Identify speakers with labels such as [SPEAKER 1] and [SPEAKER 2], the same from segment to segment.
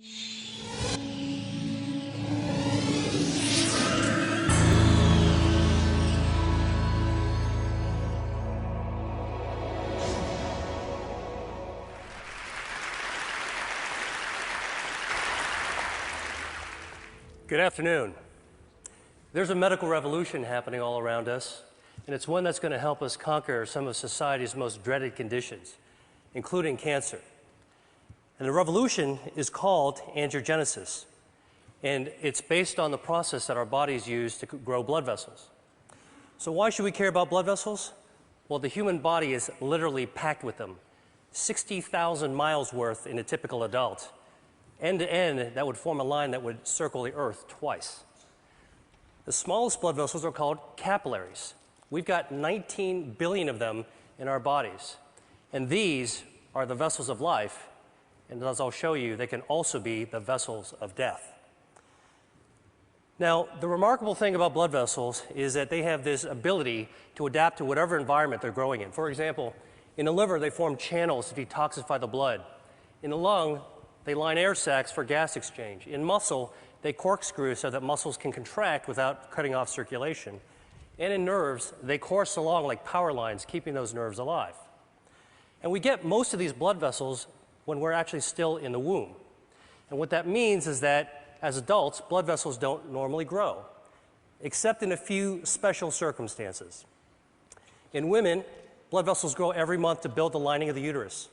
[SPEAKER 1] Good afternoon. There's a medical revolution happening all around us, and it's one that's going to help us conquer some of society's most dreaded conditions, including cancer. And the revolution is called angiogenesis, and it's based on the process that our bodies use to grow blood vessels. So why should we care about blood vessels? Well, the human body is literally packed with them, 60,000 miles worth in a typical adult. End to end, that would form a line that would circle the Earth twice. The smallest blood vessels are called capillaries. We've got 19 billion of them in our bodies. And these are the vessels of life. And as I'll show you, they can also be the vessels of death. Now, the remarkable thing about blood vessels is that they have this ability to adapt to whatever environment they're growing in. For example, in the liver, they form channels to detoxify the blood. In the lung, they line air sacs for gas exchange. In muscle, they corkscrew so that muscles can contract without cutting off circulation. And in nerves, they course along like power lines, keeping those nerves alive. And we get most of these blood vessels when we're actually still in the womb. And what that means is that as adults, blood vessels don't normally grow, except in a few special circumstances. In women, blood vessels grow every month to build the lining of the uterus.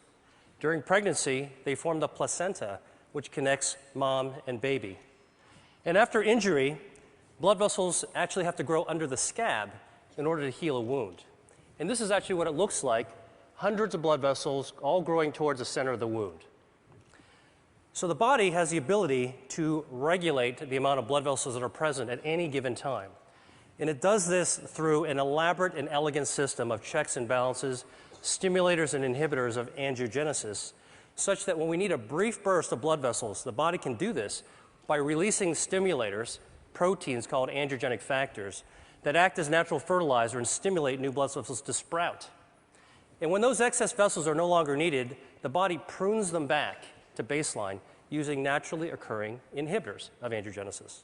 [SPEAKER 1] During pregnancy, they form the placenta, which connects mom and baby. And after injury, blood vessels actually have to grow under the scab in order to heal a wound. And this is actually what it looks like, hundreds of blood vessels all growing towards the center of the wound. So the body has the ability to regulate the amount of blood vessels that are present at any given time. And it does this through an elaborate and elegant system of checks and balances, stimulators and inhibitors of angiogenesis, such that when we need a brief burst of blood vessels, the body can do this by releasing stimulators, proteins called angiogenic factors, that act as natural fertilizer and stimulate new blood vessels to sprout. And when those excess vessels are no longer needed, the body prunes them back to baseline using naturally occurring inhibitors of angiogenesis.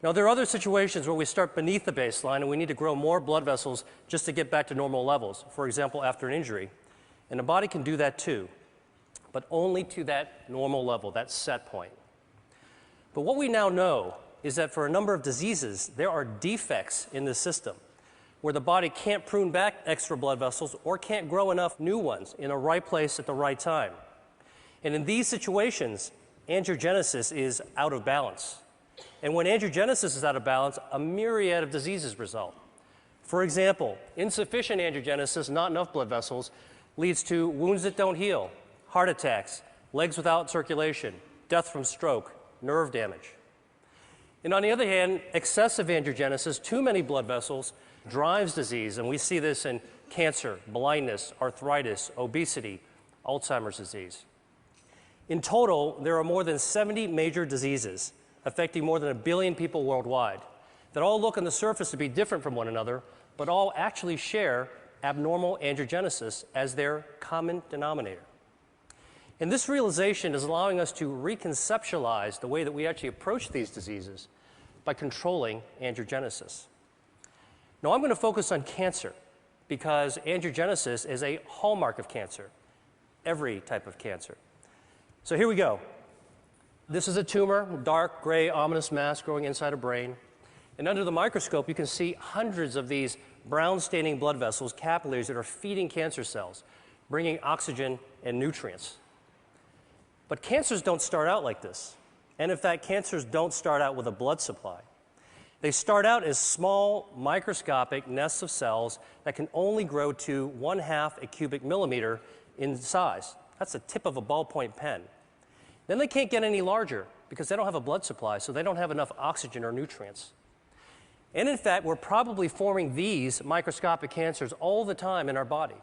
[SPEAKER 1] Now, there are other situations where we start beneath the baseline and we need to grow more blood vessels just to get back to normal levels, for example, after an injury. And the body can do that too, but only to that normal level, that set point. But what we now know is that for a number of diseases, there are defects in the system where the body can't prune back extra blood vessels or can't grow enough new ones in the right place at the right time. And in these situations, angiogenesis is out of balance. And when angiogenesis is out of balance, a myriad of diseases result. For example, insufficient angiogenesis, not enough blood vessels, leads to wounds that don't heal, heart attacks, legs without circulation, death from stroke, nerve damage. And on the other hand, excessive angiogenesis, too many blood vessels, drives disease. And we see this in cancer, blindness, arthritis, obesity, Alzheimer's disease. In total, there are more than 70 major diseases affecting more than 1 billion people worldwide that all look on the surface to be different from one another, but all actually share abnormal angiogenesis as their common denominator. And this realization is allowing us to reconceptualize the way that we actually approach these diseases by controlling angiogenesis. Now, I'm going to focus on cancer because angiogenesis is a hallmark of cancer, every type of cancer. So here we go. This is a tumor, dark, gray, ominous mass growing inside a brain. And under the microscope, you can see hundreds of these brown-staining blood vessels, capillaries, that are feeding cancer cells, bringing oxygen and nutrients. But cancers don't start out like this. And in fact, cancers don't start out with a blood supply. They start out as small, microscopic nests of cells that can only grow to 1/2 a cubic millimeter in size. That's the tip of a ballpoint pen. Then they can't get any larger because they don't have a blood supply, so they don't have enough oxygen or nutrients. And in fact, we're probably forming these microscopic cancers all the time in our body.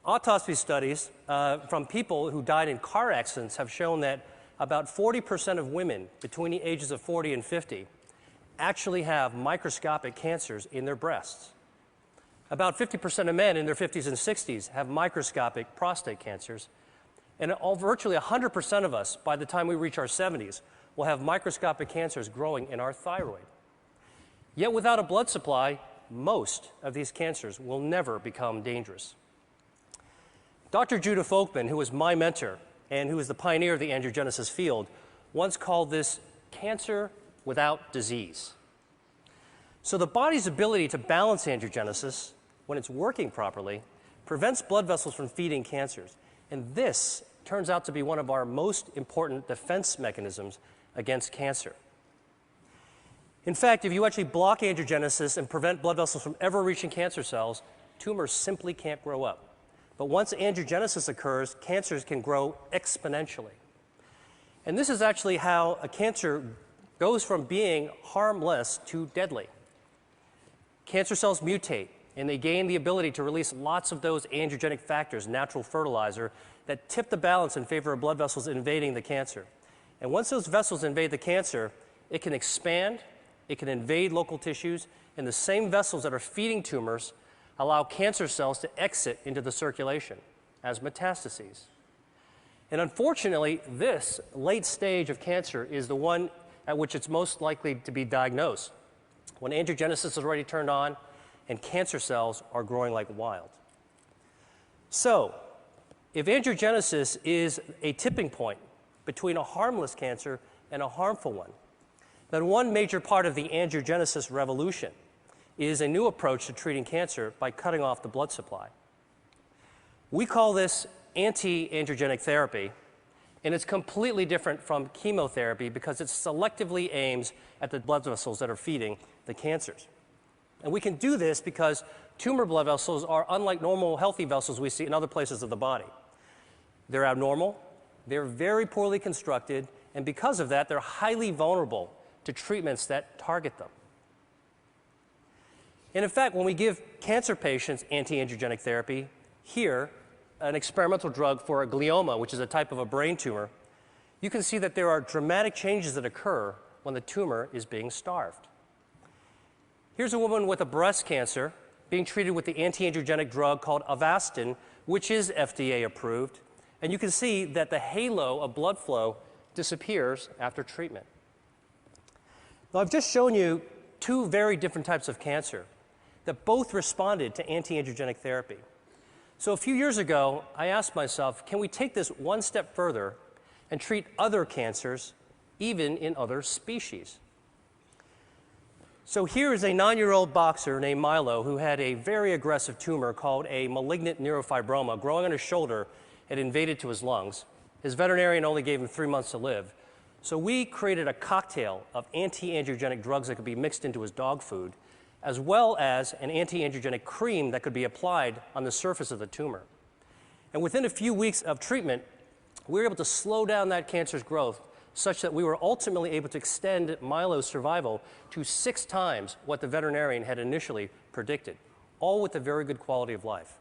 [SPEAKER 1] Autopsy studies from people who died in car accidents have shown that about 40% of women between the ages of 40 and 50 actually have microscopic cancers in their breasts. About 50% of men in their 50s and 60s have microscopic prostate cancers. And virtually 100% of us, by the time we reach our 70s, will have microscopic cancers growing in our thyroid. Yet without a blood supply, most of these cancers will never become dangerous. Dr. Judah Folkman, who was my mentor and who was the pioneer of the angiogenesis field, once called this cancer without disease. So the body's ability to balance angiogenesis, when it's working properly, prevents blood vessels from feeding cancers. And this turns out to be one of our most important defense mechanisms against cancer. In fact, if you actually block angiogenesis and prevent blood vessels from ever reaching cancer cells, tumors simply can't grow up. But once angiogenesis occurs, cancers can grow exponentially. And this is actually how a cancer goes from being harmless to deadly. Cancer cells mutate, and they gain the ability to release lots of those angiogenic factors, natural fertilizer, that tip the balance in favor of blood vessels invading the cancer. And once those vessels invade the cancer, it can expand, it can invade local tissues, and the same vessels that are feeding tumors allow cancer cells to exit into the circulation as metastases. And unfortunately, this late stage of cancer is the one at which it's most likely to be diagnosed, when angiogenesis is already turned on and cancer cells are growing like wild. So, if angiogenesis is a tipping point between a harmless cancer and a harmful one, then one major part of the angiogenesis revolution is a new approach to treating cancer by cutting off the blood supply. We call this anti-angiogenic therapy, and it's completely different from chemotherapy because it selectively aims at the blood vessels that are feeding the cancers. And we can do this because tumor blood vessels are unlike normal healthy vessels we see in other places of the body. They're abnormal, they're very poorly constructed, and because of that, they're highly vulnerable to treatments that target them. And in fact, when we give cancer patients anti-angiogenic therapy, here, an experimental drug for a glioma, which is a type of a brain tumor, you can see that there are dramatic changes that occur when the tumor is being starved. Here's a woman with a breast cancer being treated with the anti-angiogenic drug called Avastin, which is FDA approved, and you can see that the halo of blood flow disappears after treatment. Now, I've just shown you two very different types of cancer that both responded to anti-angiogenic therapy. So a few years ago, I asked myself, can we take this one step further and treat other cancers, even in other species? So here is a 9-year-old boxer named Milo who had a very aggressive tumor called a malignant neurofibroma growing on his shoulder. It invaded to his lungs. His veterinarian only gave him 3 months to live. So we created a cocktail of anti-angiogenic drugs that could be mixed into his dog food, as well as an anti-angiogenic cream that could be applied on the surface of the tumor. And within a few weeks of treatment, we were able to slow down that cancer's growth such that we were ultimately able to extend Milo's survival to 6 times what the veterinarian had initially predicted, all with a very good quality of life.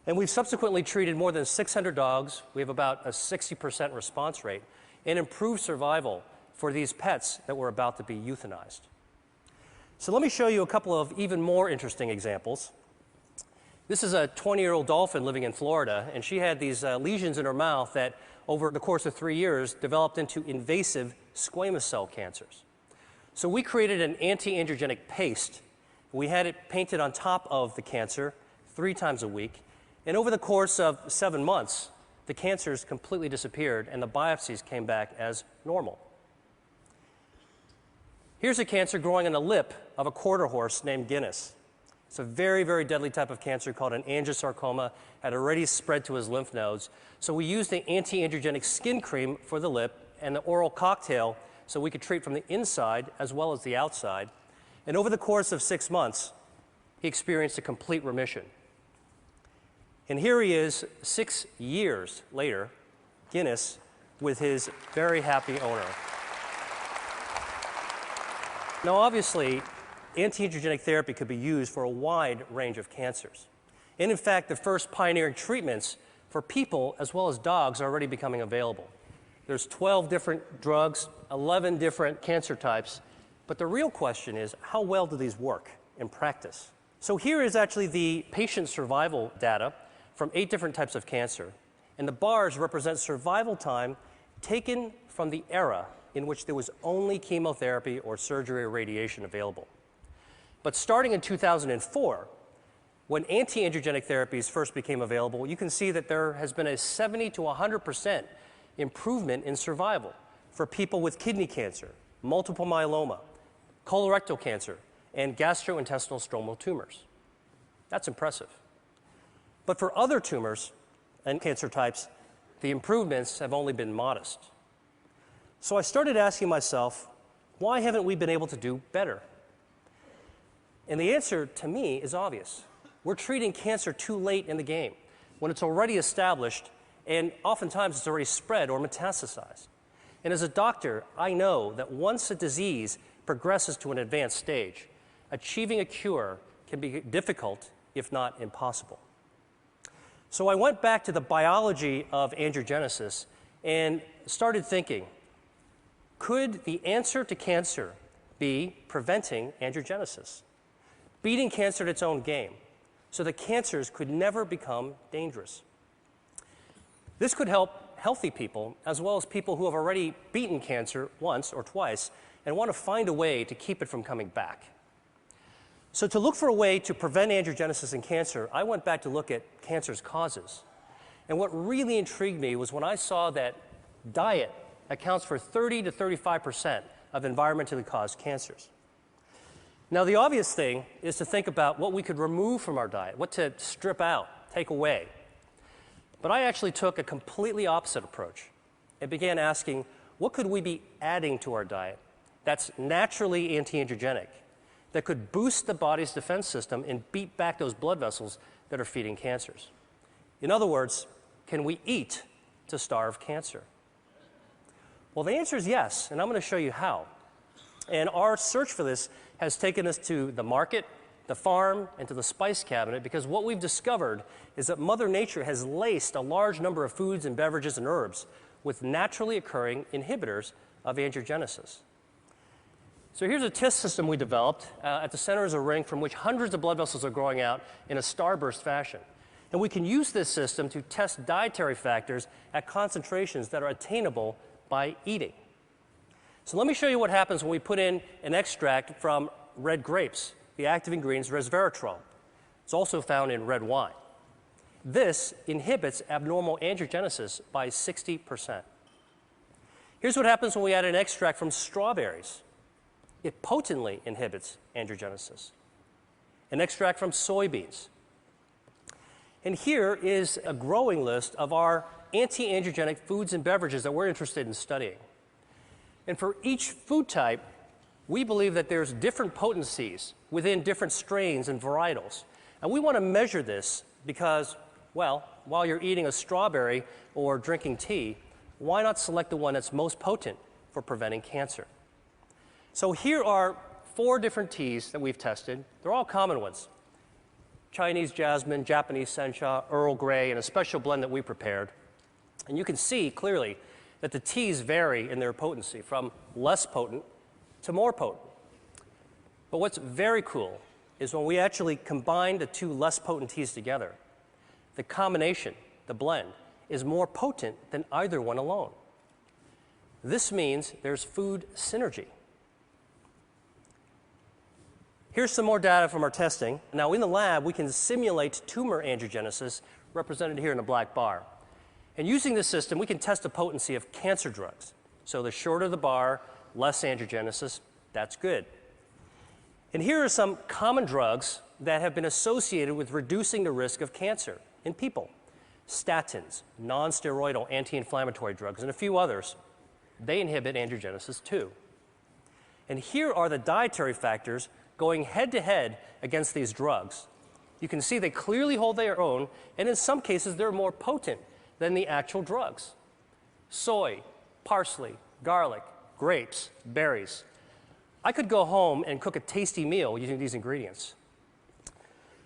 [SPEAKER 1] And we've subsequently treated more than 600 dogs. We have about a 60% response rate and improved survival for these pets that were about to be euthanized. So let me show you a couple of even more interesting examples. This is a 20-year-old dolphin living in Florida, and she had these lesions in her mouth that, over the course of 3 years, developed into invasive squamous cell cancers. So we created an anti-angiogenic paste. We had it painted on top of the cancer 3 times a week, and over the course of 7 months, the cancers completely disappeared and the biopsies came back as normal. Here's a cancer growing on the lip of a quarter horse named Guinness. It's a very, very deadly type of cancer called an angiosarcoma, had already spread to his lymph nodes. So we used the anti-angiogenic skin cream for the lip and the oral cocktail so we could treat from the inside as well as the outside. And over the course of 6 months, he experienced a complete remission. And here he is 6 years later, Guinness, with his very happy owner. Now, obviously, anti-angiogenic therapy could be used for a wide range of cancers. And in fact, the first pioneering treatments for people as well as dogs are already becoming available. There's 12 different drugs, 11 different cancer types, but the real question is, how well do these work in practice? So here is actually the patient survival data from 8 different types of cancer. and the bars represent survival time taken from the era in which there was only chemotherapy or surgery or radiation available. But starting in 2004, when anti-angiogenic therapies first became available, you can see that there has been a 70 to 100% improvement in survival for people with kidney cancer, multiple myeloma, colorectal cancer, and gastrointestinal stromal tumors. That's impressive. But for other tumors and cancer types, the improvements have only been modest. So I started asking myself, why haven't we been able to do better? And the answer to me is obvious. We're treating cancer too late in the game, when it's already established and oftentimes it's already spread or metastasized. And as a doctor, I know that once a disease progresses to an advanced stage, achieving a cure can be difficult, if not impossible. So I went back to the biology of angiogenesis and started thinking, could the answer to cancer be preventing angiogenesis? Beating cancer at its own game, so that cancers could never become dangerous. This could help healthy people, as well as people who have already beaten cancer once or twice and want to find a way to keep it from coming back. So to look for a way to prevent angiogenesis in cancer, I went back to look at cancer's causes. And what really intrigued me was when I saw that diet accounts for 30 to 35% of environmentally caused cancers. Now, the obvious thing is to think about what we could remove from our diet, what to strip out, take away. But I actually took a completely opposite approach and began asking, what could we be adding to our diet that's naturally anti-angiogenic, that could boost the body's defense system and beat back those blood vessels that are feeding cancers? In other words, can we eat to starve cancer? Well, the answer is yes, and I'm going to show you how. And our search for this has taken us to the market, the farm, and to the spice cabinet, because what we've discovered is that Mother Nature has laced a large number of foods and beverages and herbs with naturally occurring inhibitors of angiogenesis. So here's a test system we developed. At the center is a ring from which hundreds of blood vessels are growing out in a starburst fashion. And we can use this system to test dietary factors at concentrations that are attainable by eating. So let me show you what happens when we put in an extract from red grapes. The active ingredient is resveratrol. It's also found in red wine. This inhibits abnormal angiogenesis by 60%. Here's what happens when we add an extract from strawberries. It potently inhibits angiogenesis. An extract from soybeans. And here is a growing list of our anti-angiogenic foods and beverages that we're interested in studying. And for each food type, we believe that there's different potencies within different strains and varietals. And we want to measure this because, well, while you're eating a strawberry or drinking tea, why not select the one that's most potent for preventing cancer? So here are 4 different teas that we've tested. They're all common ones. Chinese jasmine, Japanese sencha, Earl Grey, and a special blend that we prepared. And you can see clearly that the teas vary in their potency from less potent to more potent. But what's very cool is when we actually combine the 2 less potent teas together, the combination, the blend, is more potent than either one alone. This means there's food synergy. Here's some more data from our testing. Now, in the lab, we can simulate tumor angiogenesis, represented here in the black bar. And using this system, we can test the potency of cancer drugs. So the shorter the bar, less angiogenesis, that's good. And here are some common drugs that have been associated with reducing the risk of cancer in people. Statins, non-steroidal anti-inflammatory drugs, and a few others. They inhibit angiogenesis too. And here are the dietary factors going head-to-head against these drugs. You can see they clearly hold their own, and in some cases they're more potent than the actual drugs. Soy, parsley, garlic, grapes, berries. I could go home and cook a tasty meal using these ingredients.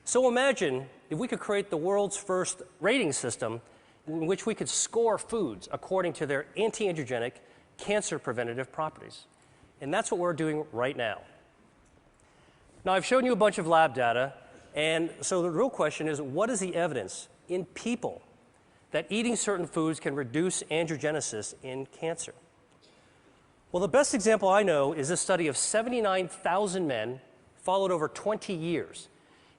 [SPEAKER 1] So imagine if we could create the world's first rating system in which we could score foods according to their anti-angiogenic, cancer preventative properties. And that's what we're doing right now. Now, I've shown you a bunch of lab data, and so the real question is, what is the evidence in people that eating certain foods can reduce angiogenesis in cancer. Well, the best example I know is a study of 79,000 men followed over 20 years,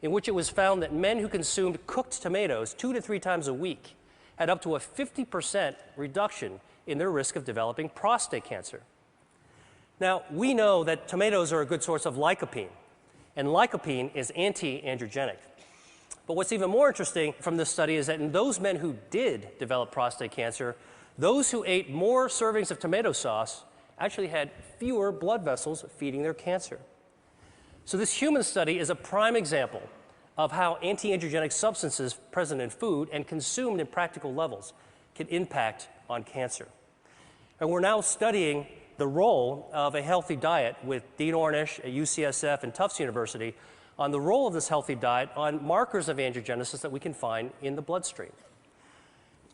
[SPEAKER 1] in which it was found that men who consumed cooked tomatoes 2 to 3 times a week had up to a 50% reduction in their risk of developing prostate cancer. Now, we know that tomatoes are a good source of lycopene, and lycopene is anti-angiogenic. But what's even more interesting from this study is that in those men who did develop prostate cancer, those who ate more servings of tomato sauce actually had fewer blood vessels feeding their cancer. So this human study is a prime example of how anti-angiogenic substances present in food and consumed in practical levels can impact on cancer. And we're now studying the role of a healthy diet with Dean Ornish at UCSF and Tufts University on the role of this healthy diet on markers of angiogenesis that we can find in the bloodstream.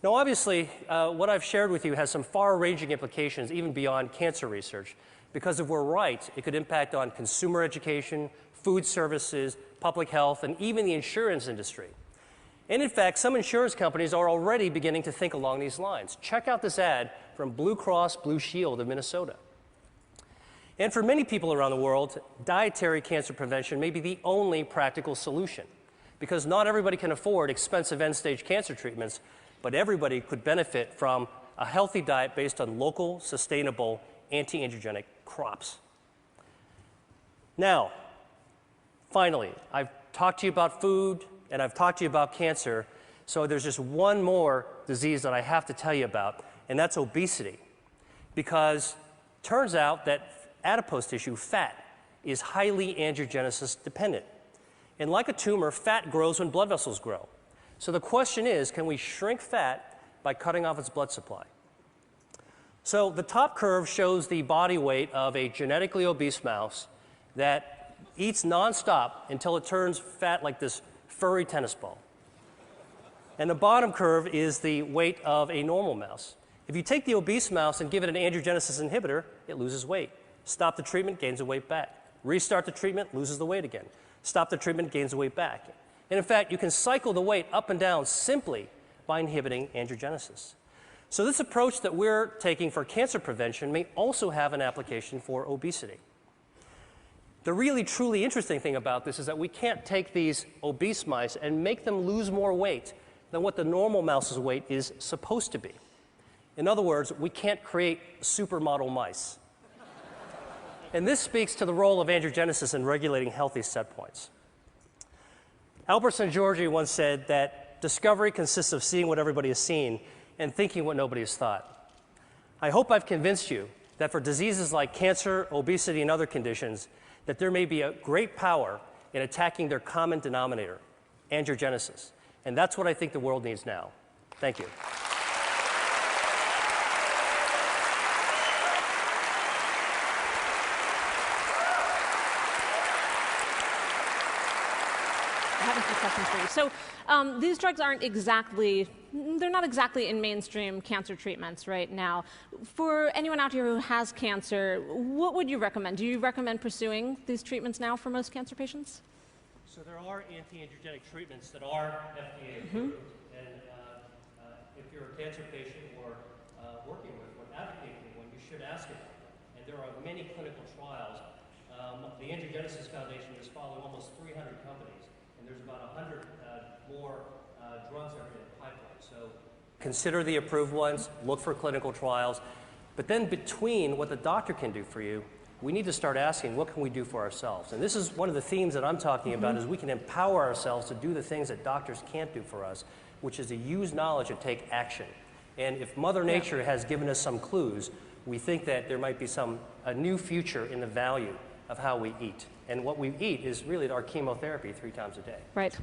[SPEAKER 1] Now, obviously, what I've shared with you has some far-ranging implications even beyond cancer research, because if we're right, it could impact on consumer education, food services, public health, and even the insurance industry. And in fact, some insurance companies are already beginning to think along these lines. Check out this ad from Blue Cross Blue Shield of Minnesota. And for many people around the world, dietary cancer prevention may be the only practical solution, because not everybody can afford expensive end-stage cancer treatments, but everybody could benefit from a healthy diet based on local, sustainable, anti-angiogenic crops. Now, finally, I've talked to you about food, and I've talked to you about cancer, so there's just one more disease that I have to tell you about, and that's obesity. Because it turns out that adipose tissue, fat, is highly angiogenesis dependent. And like a tumor, fat grows when blood vessels grow. So the question is, can we shrink fat by cutting off its blood supply? So the top curve shows the body weight of a genetically obese mouse that eats nonstop until it turns fat like this furry tennis ball. And the bottom curve is the weight of a normal mouse. If you take the obese mouse and give it an angiogenesis inhibitor, it loses weight. Stop the treatment, gains the weight back. Restart the treatment, loses the weight again. Stop the treatment, gains the weight back. And in fact, you can cycle the weight up and down simply by inhibiting angiogenesis. So this approach that we're taking for cancer prevention may also have an application for obesity. The really, truly interesting thing about this is that we can't take these obese mice and make them lose more weight than what the normal mouse's weight is supposed to be. In other words, we can't create supermodel mice. And this speaks to the role of angiogenesis in regulating healthy set points. Albert Szent-Györgyi once said that discovery consists of seeing what everybody has seen and thinking what nobody has thought. I hope I've convinced you that for diseases like cancer, obesity, and other conditions, that there may be a great power in attacking their common denominator, angiogenesis. And that's what I think the world needs now. Thank you.
[SPEAKER 2] So these drugs aren't exactly, they're not exactly in mainstream cancer treatments right now. For anyone out here who has cancer, what would you recommend? Do you recommend pursuing these treatments now for most cancer patients?
[SPEAKER 1] So there are anti-angiogenic treatments that are FDA approved. And if you're a cancer patient or working with one, advocating one, you should ask about them. And there are many clinical trials. The Angiogenesis Foundation is following almost 300 companies. And there's about 100 more drugs that are in the pipeline. So consider the approved ones, look for clinical trials. But then between what the doctor can do for you, we need to start asking, what can we do for ourselves? And this is one of the themes that I'm talking about, is we can empower ourselves to do the things that doctors can't do for us, which is to use knowledge and take action. And if Mother Nature has given us some clues, we think that there might be a new future in the value of how we eat. And what we eat is really our chemotherapy 3 times a day.
[SPEAKER 2] Right.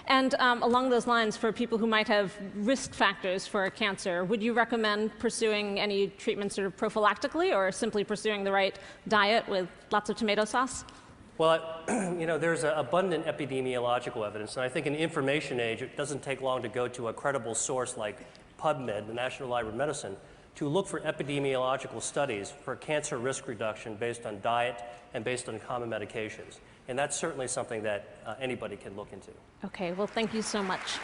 [SPEAKER 2] And along those lines, for people who might have risk factors for cancer, would you recommend pursuing any treatments sort of prophylactically, or simply pursuing the right diet with lots of tomato sauce?
[SPEAKER 1] Well, there's abundant epidemiological evidence, and I think in the information age, it doesn't take long to go to a credible source like PubMed, the National Library of Medicine, to look for epidemiological studies for cancer risk reduction based on diet and based on common medications. And that's certainly something that anybody can look into.
[SPEAKER 2] Okay, well, thank you so much.